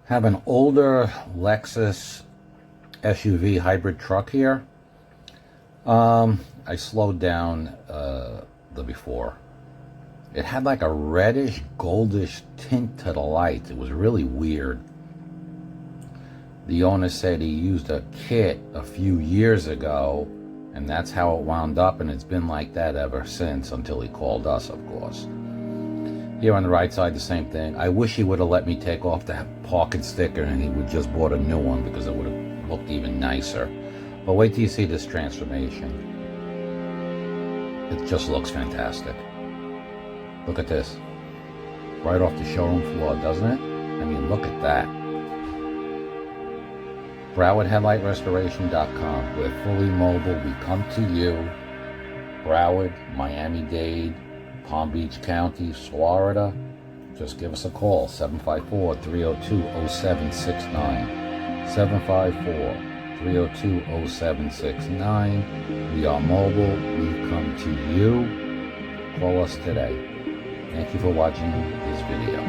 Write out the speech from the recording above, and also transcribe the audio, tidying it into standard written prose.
Have an older Lexus SUV hybrid truck here. I slowed down the before. It had like a reddish, goldish tint to the light. It was really weird. The owner said he used a kit a few years ago, and that's how it wound up, and it's been like that ever since, until he called us, of course. Here on the right side, the same thing. I wish he would have let me take off that parking sticker and he would just bought a new one, because it would have looked even nicer. But wait till you see this transformation. It just looks fantastic. Look at this. Right off the showroom floor, doesn't it? I mean, look at that. BrowardHeadlightRestoration.com. We're fully mobile. We come to you. Broward, Miami-Dade, Palm Beach County, Florida. Just give us a call, 754-302-0769. 754-302-0769. We are mobile. We come to you. Call us today. Thank you for watching this video.